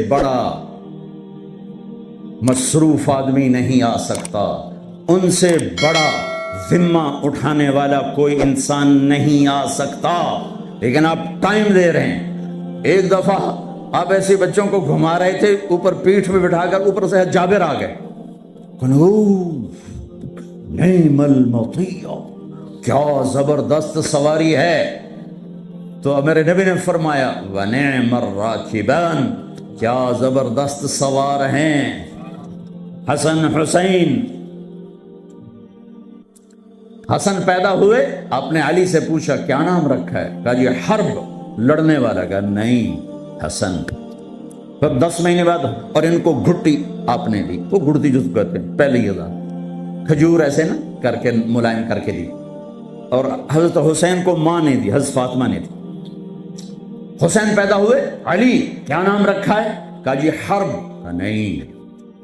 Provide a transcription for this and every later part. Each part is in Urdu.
بڑا مصروف آدمی نہیں آ سکتا، ان سے بڑا ذمہ اٹھانے والا کوئی انسان نہیں آ سکتا، لیکن آپ ٹائم دے رہے ہیں۔ ایک دفعہ آپ ایسے بچوں کو گھما رہے تھے، اوپر پیٹھ میں بٹھا کر اوپر سے جابر آ گئے، نعم المطیع، کیا زبردست سواری ہے۔ تو میرے نبی نے فرمایا وَنِعْمَ الرَّاكِبَانِ، کیا زبردست سوار ہیں۔ حسن حسین، حسن پیدا ہوئے، آپ نے علی سے پوچھا کیا نام رکھا ہے؟ کہا جی حرب، لڑنے والا۔ کہا نہیں، حسن۔ پھر 10 مہینے بعد اور ان کو گھٹی آپ نے دی، وہ گھڑتی جس کو کہتے ہیں، پہلے یہ تھا کھجور ایسے نا کر کے ملائم کر کے دی، اور حضرت حسین کو ماں نے دی، حضرت فاطمہ نے دی۔ حسین پیدا ہوئے، علی کیا نام رکھا ہے؟ کہا جی حرب۔ کہا نہیں،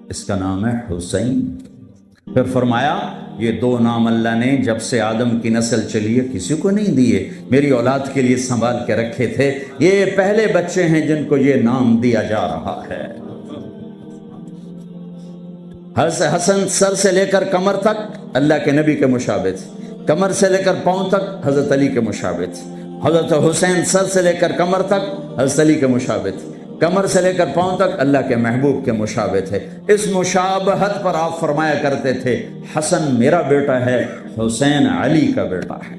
اس کا نام ہے حسین۔ پھر فرمایا یہ 2 نام اللہ نے جب سے آدم کی نسل چلی ہے کسی کو نہیں دیے، میری اولاد کے لیے سنبھال کے رکھے تھے، یہ پہلے بچے ہیں جن کو یہ نام دیا جا رہا ہے۔ حضرت حسن سر سے لے کر کمر تک اللہ کے نبی کے مشابہ تھے، کمر سے لے کر پاؤں تک حضرت علی کے مشابہ تھے۔ حضرت حسین سر سے لے کر کمر تک حضرت علی کے مشابہ تھے، کمر سے لے کر پاؤں تک اللہ کے محبوب کے مشابہ تھے۔ اس مشابہت پر آپ فرمایا کرتے تھے حسن میرا بیٹا ہے، حسین علی کا بیٹا ہے۔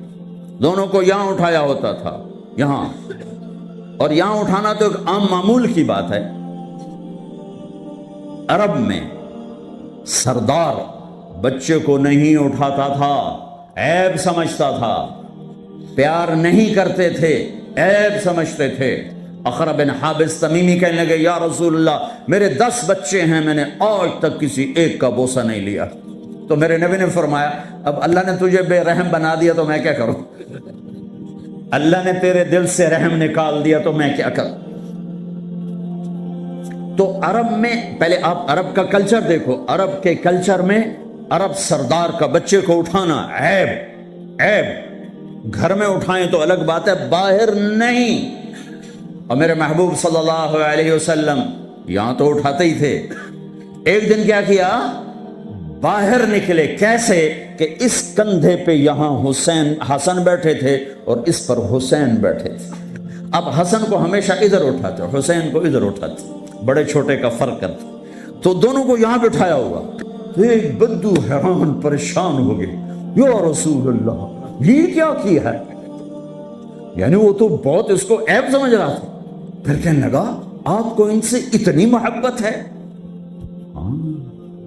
دونوں کو یہاں اٹھایا ہوتا تھا، یہاں، اور یہاں اٹھانا تو ایک عام معمول کی بات ہے۔ عرب میں سردار بچے کو نہیں اٹھاتا تھا، عیب سمجھتا تھا، پیار نہیں کرتے تھے، عیب سمجھتے تھے۔ اقرع بن حابس تمیمی کہنے لگے یا رسول اللہ میرے 10 بچے ہیں، میں نے آج تک کسی ایک کا بوسہ نہیں لیا۔ تو میرے نبی نے فرمایا اب اللہ نے تجھے بے رحم بنا دیا تو میں کیا کروں؟ اللہ نے تیرے دل سے رحم نکال دیا تو میں کیا کروں؟ تو عرب میں پہلے آپ عرب کا کلچر دیکھو، عرب کے کلچر میں عرب سردار کا بچے کو اٹھانا عیب، عیب، گھر میں اٹھائیں تو الگ بات ہے، باہر نہیں۔ اور میرے محبوب صلی اللہ علیہ وسلم یہاں تو اٹھاتے ہی تھے۔ ایک دن کیا کیا، باہر نکلے، کیسے کہ اس کندھے پہ یہاں حسن بیٹھے تھے اور اس پر حسین بیٹھے تھے۔ اب حسن کو ہمیشہ ادھر اٹھاتے، حسین کو ادھر اٹھاتے، بڑے چھوٹے کا فرق کرتے، تو دونوں کو یہاں بٹھایا ہوگا۔ تو ایک بدو حیران پریشان ہو گئے، یا رسول اللہ یہ کیا کیا ہے؟ یعنی وہ تو بہت اس کو عیب سمجھ رہا تھا۔ پھر کہنے لگا آپ کو ان سے اتنی محبت ہے؟ ہاں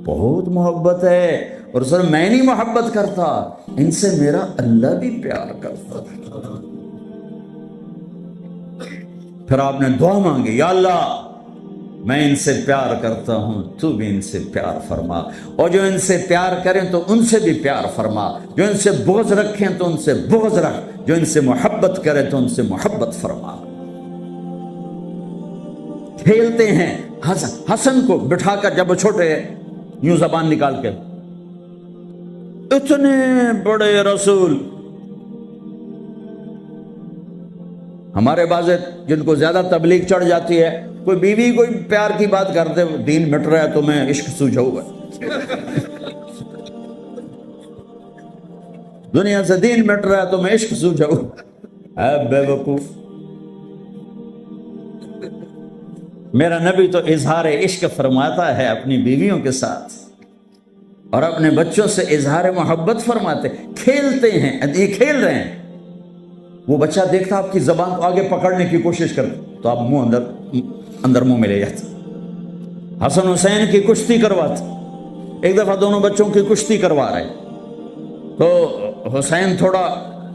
بہت محبت ہے، اور سر میں نہیں محبت کرتا، ان سے میرا اللہ بھی پیار کرتا۔ پھر آپ نے دعا مانگی یا اللہ میں ان سے پیار کرتا ہوں، تو بھی ان سے پیار فرما، اور جو ان سے پیار کریں تو ان سے بھی پیار فرما، جو ان سے بغض رکھیں تو ان سے بغض رکھ، جو ان سے محبت کریں تو ان سے محبت فرما۔ کھیلتے ہیں، حسن کو بٹھا کر جب وہ چھوٹے یوں زبان نکال کے، اتنے بڑے رسول، ہمارے بعض جن کو زیادہ تبلیغ چڑھ جاتی ہے، کوئی بیوی کوئی پیار کی بات کرتے دین مٹ رہا ہے تو میں عشق سوجھا ہوا دنیا سے دین مٹ رہا ہے تو میں عشق سوجھا ہوا۔ اے بے وقوف، میرا نبی تو اظہار عشق فرماتا ہے اپنی بیویوں کے ساتھ، اور اپنے بچوں سے اظہار محبت فرماتے، کھیلتے ہیں، یہ کھیل رہے ہیں، وہ بچہ دیکھتا آپ کی زبان کو آگے پکڑنے کی کوشش کرتے تو آپ منہ اندر منہ میں لے جاتے۔ حسن حسین کی کشتی کرواتے، ایک دفعہ دونوں بچوں کی کشتی کروا رہے تو حسین تھوڑا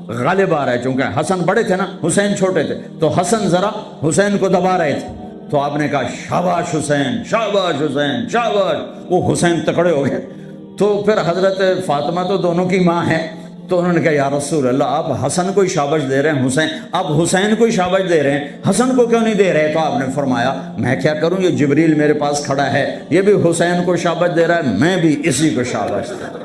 غالب آ رہا ہے، چونکہ حسن بڑے تھے نا، حسین چھوٹے تھے، تو حسن ذرا حسین کو دبا رہے تھے، تو آپ نے کہا شاباش حسین، شاباش حسین، شاباش۔ وہ حسین تکڑے ہو گئے، تو پھر حضرت فاطمہ تو دونوں کی ماں ہے، تو انہوں نے کہا یا رسول اللہ آپ حسن کو شاباش دے رہے ہیں، آپ حسین کو شاباش دے رہے ہیں، حسن کو کیوں نہیں دے رہے؟ تو آپ نے فرمایا میں کیا کروں، یہ جبریل میرے پاس کھڑا ہے، یہ بھی حسین کو شاباش دے رہا ہے، میں بھی اسی کو شاباش دے رہا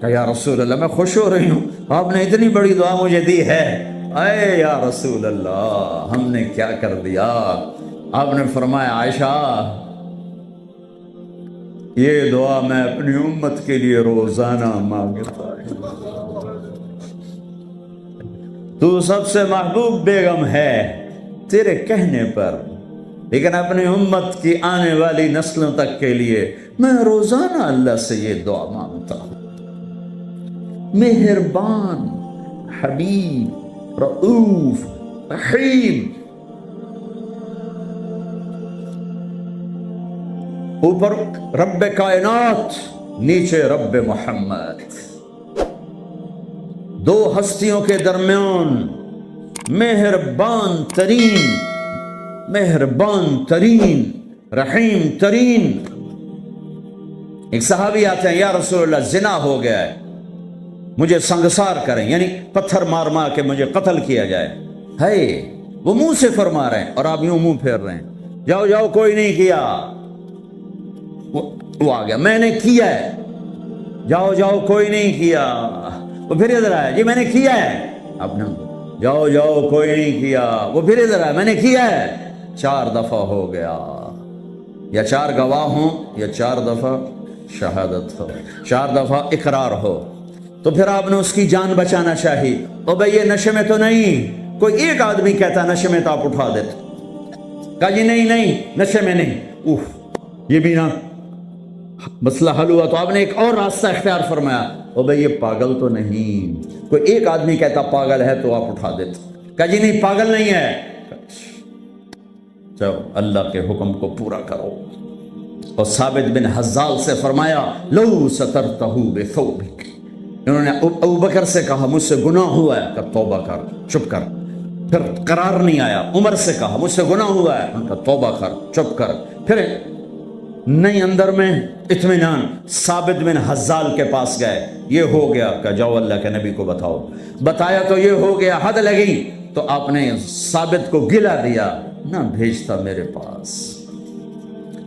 کہ یا رسول اللہ میں خوش ہو رہی ہوں، آپ نے اتنی بڑی دعا مجھے دی ہے۔ اے یا رسول اللہ ہم نے کیا کر دیا؟ آپ نے فرمایا عائشہ یہ دعا میں اپنی امت کے لیے روزانہ مانگتا ہوں۔ تو سب سے محبوب بیگم ہے تیرے کہنے پر، لیکن اپنی امت کی آنے والی نسلوں تک کے لیے میں روزانہ اللہ سے یہ دعا مانگتا ہوں۔ مہربان، حبیب، رؤوف، رحیم، اوپر رب کائنات، نیچے رب محمد، دو ہستیوں کے درمیان مہربان ترین رحیم ترین۔ ایک صحابی آتے ہیں، یا رسول اللہ زنا ہو گیا ہے، مجھے سنگسار کریں، یعنی پتھر مار مار کے مجھے قتل کیا جائے۔ ہے وہ منہ سے فرما رہے ہیں اور آپ یوں منہ پھیر رہے ہیں، جاؤ جاؤ کوئی نہیں کیا۔ وہ آ گیا، میں نے کیا ہے، جاؤ جاؤ کوئی نہیں کیا۔ وہ پھر ادھر آیا، جی میں نے کیا ہے، آپ نے جاؤ جاؤ کوئی نہیں کیا۔ وہ پھر ادھر آیا، میں نے کیا ہے۔ 4 دفعہ ہو گیا، یا 4 گواہ ہوں یا 4 دفعہ شہادت ہو، 4 دفعہ اقرار ہو۔ تو پھر آپ نے اس کی جان بچانا چاہی۔ او بھئی یہ نشے میں تو نہیں، کوئی ایک آدمی کہتا نشے میں تو آپ اٹھا دیتے، کہا جی نہیں نہیں نشے میں نہیں، یہ بھی نہ مسئلہ حل ہوا۔ تو آپ نے ایک اور راستہ اختیار فرمایا، او بھئی یہ پاگل تو نہیں، کوئی ایک آدمی کہتا پاگل ہے تو آپ اٹھا دیتے، کہا جی نہیں پاگل نہیں ہے، چلو اللہ کے حکم کو پورا کرو۔ اور ثابت بن حزال سے فرمایا لو سترتہ بثوبک، انہوں نے ابو بکر سے کہا مجھ سے گناہ ہوا ہے، کہ توبہ کر، چپ کر۔ پھر قرار نہیں آیا، عمر سے کہا مجھ سے گناہ ہوا ہے، ان کا توبہ کر، چپ کر۔ پھر نہیں اندر میں اطمینان، ثابت بن حزال کے پاس گئے، یہ ہو گیا، کہ جاؤ اللہ کے نبی کو بتاؤ۔ بتایا تو یہ ہو گیا، حد لگی، تو آپ نے ثابت کو گلا دیا، نہ بھیجتا میرے پاس۔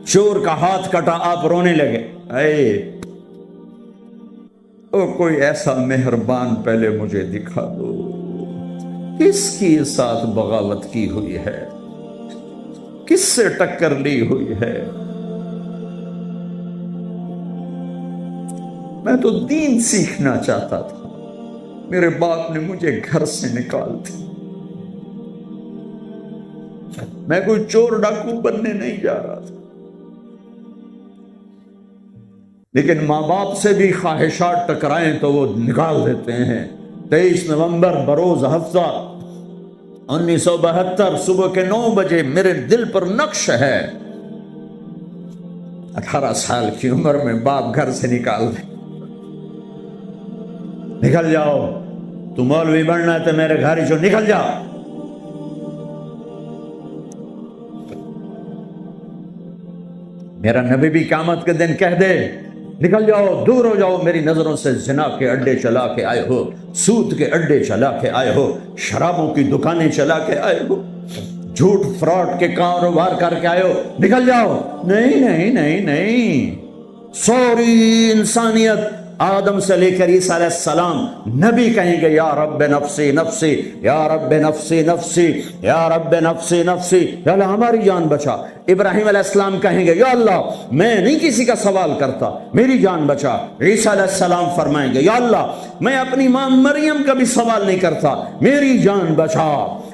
چور کا ہاتھ کٹا، آپ رونے لگے، او کوئی ایسا مہربان پہلے مجھے دکھا دو، کس کی ساتھ بغاوت کی ہوئی ہے، کس سے ٹکر لی ہوئی ہے۔ میں تو دین سیکھنا چاہتا تھا، میرے باپ نے مجھے گھر سے نکال دیا، میں کوئی چور ڈاکو بننے نہیں جا رہا تھا، لیکن ماں باپ سے بھی خواہشات ٹکرائیں تو وہ نکال دیتے ہیں۔ 23 نومبر بروز ہفتہ 1972 صبح کے 9 بجے میرے دل پر نقش ہے، 18 سال کی عمر میں باپ گھر سے نکال دے، نکل جاؤ، تو مولوی بننا ہے تو میرے گھر ہی نکل جاؤ۔ میرا نبی بھی قیامت کے دن کہہ دے نکل جاؤ، دور ہو جاؤ میری نظروں سے، زنا کے اڈے چلا کے آئے ہو، سود کے اڈے چلا کے آئے ہو، شرابوں کی دکانیں چلا کے آئے ہو، جھوٹ فراڈ کے کاروبار کر کے آئے ہو، نکل جاؤ۔ نہیں نہیں نہیں نہیں، سوری انسانیت آدم سے لے کر عیسیٰ علیہ السلام نبی کہیں گے یا رب نفسی نفسی، یا رب نفسی نفسی، یا رب نفسی نفسی، یا اللہ ہماری جان بچا۔ ابراہیم علیہ السلام کہیں گے یا اللہ میں نہیں کسی کا سوال کرتا، میری جان بچا۔ عیسیٰ علیہ السلام فرمائیں گے یا اللہ میں اپنی ماں مریم کا بھی سوال نہیں کرتا، میری جان بچا۔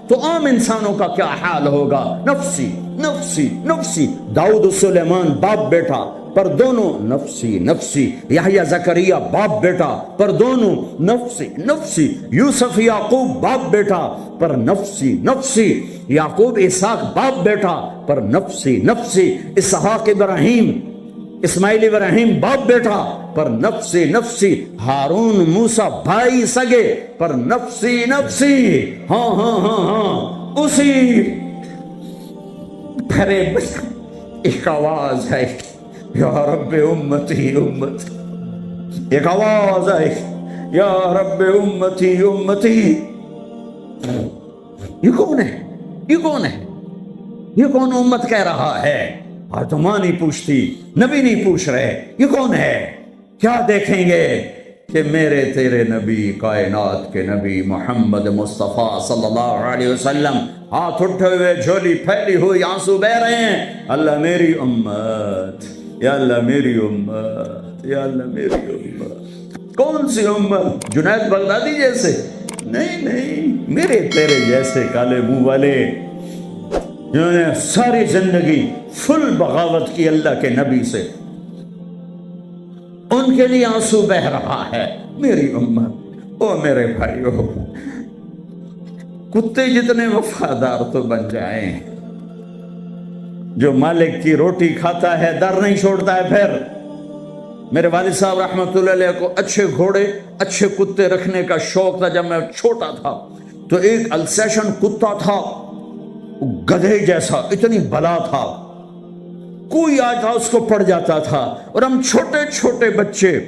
تو عام انسانوں کا کیا حال ہوگا؟ نفسی نفسی نفسی۔ داؤد و سلیمان باپ بیٹا پر دونوں نفسی نفسی، یحییٰ زکریا باپ بیٹا پر دونوں نفسی نفسی، یوسف یعقوب باپ بیٹا پر نفسی نفسی، یعقوب اسحاق باپ بیٹا پر نفسی نفسی، اسحاق ابراہیم اسماعیل ابراہیم باپ بیٹا پر نفسی نفسی، ہارون موسیٰ بھائی سگے پر نفسی نفسی۔ ہاں ہاں ہاں ہاں، اسی بھرے ایک آواز ہے یا رب امتی امتی، ایک آواز ہے یا رب امتی امتی۔ یہ کون ہے؟ یہ کون ہے؟ یہ کون امت کہہ رہا ہے؟ اور تو ماں نہیں پوچھتی، نبی نہیں پوچھ رہے، یہ کون ہے؟ کیا دیکھیں گے؟ کہ میرے تیرے نبی، کائنات کے نبی محمد مصطفیٰ صلی اللہ علیہ وسلم ہاتھ اٹھے ہوئے، جھولی پھیلی ہوئی، آنسو بہ رہے ہیں، اللہ میری امت، یا اللہ میری امت، یا اللہ میری امت۔ کون سی امت؟ جنید بغدادی جیسے؟ نہیں، میرے تیرے جیسے کالے منہ والے، جنہوں نے ساری زندگی فل بغاوت کی اللہ کے نبی سے، ان کے لیے آنسو بہ رہا ہے۔ میری امت، او میرے بھائیو، کتے جتنے وفادار تو بن جائیں، جو مالک کی روٹی کھاتا ہے در نہیں چھوڑتا ہے۔ پھر میرے والد صاحب رحمۃ اللہ علیہ کو اچھے گھوڑے، اچھے کتے رکھنے کا شوق تھا۔ جب میں چھوٹا تھا تو ایک السیشن کتا تھا، گدھے جیسا، اتنی بلا تھا، کوئی آتا اس کو پڑ جاتا تھا، اور ہم چھوٹے چھوٹے بچے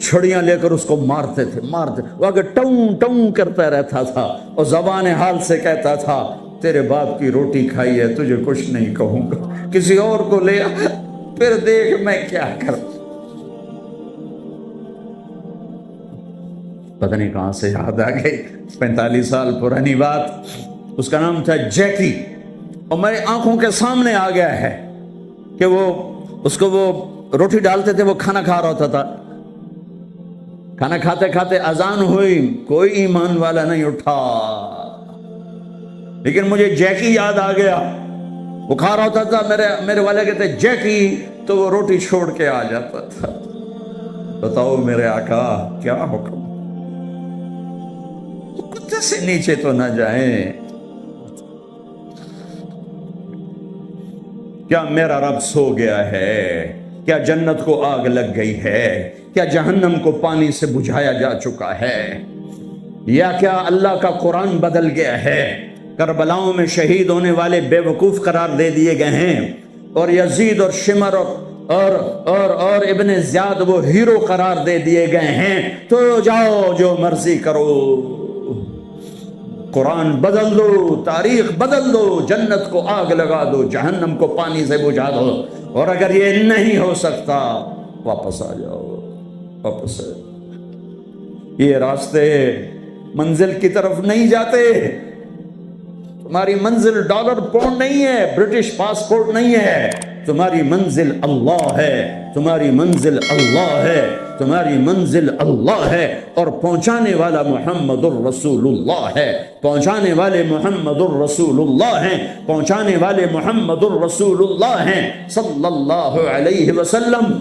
چھڑیاں لے کر اس کو مارتے تھے۔ وہ آگے ٹوں ٹوں کرتا رہتا تھا اور زبان حال سے کہتا تھا تیرے باپ کی روٹی کھائی ہے، تجھے کچھ نہیں کہوں گا، کسی اور کو لے آ، پھر دیکھ میں کیا کروں۔ پتہ نہیں کہاں سے یاد آ گئی، 45 سال پرانی بات۔ اس کا نام تھا جیکی، اور میری آنکھوں کے سامنے آ گیا ہے کہ وہ اس کو وہ روٹی ڈالتے تھے، وہ کھانا کھا رہا ہوتا تھا، کھانا کھاتے کھاتے اذان ہوئی، کوئی ایمان والا نہیں اٹھا، لیکن مجھے جیکی یاد آ گیا۔ وہ کھا رہا ہوتا تھا، میرے والے کہتے جیکی، تو وہ روٹی چھوڑ کے آ جاتا تھا۔ بتاؤ میرے آقا کیا حکم، کتے سے نیچے تو نہ جائیں۔ کیا میرا رب سو گیا ہے؟ کیا جنت کو آگ لگ گئی ہے؟ کیا جہنم کو پانی سے بجھایا جا چکا ہے؟ یا کیا اللہ کا قرآن بدل گیا ہے؟ کربلاؤں میں شہید ہونے والے بے وقوف قرار دے دیے گئے ہیں، اور یزید اور شمر اور ابن زیاد وہ ہیرو قرار دے دیے گئے ہیں۔ تو جاؤ جو مرضی کرو، قرآن بدل دو، تاریخ بدل دو، جنت کو آگ لگا دو، جہنم کو پانی سے بجھا دو، اور اگر یہ نہیں ہو سکتا واپس آ جاؤ، واپس آ جاؤ۔ یہ راستے منزل کی طرف نہیں جاتے، تمہاری منزل ڈالر پاؤنڈ نہیں ہے، برٹش پاسپورٹ نہیں ہے، تمہاری منزل اللہ ہے، تمہاری منزل اللہ ہے، تمہاری منزل اللہ ہے، اور پہنچانے والا محمد الرسول اللہ ہے، پہنچانے والے محمد الرسول اللہ ہیں، پہنچانے والے محمد الرسول اللہ ہیں صلی اللہ علیہ وسلم۔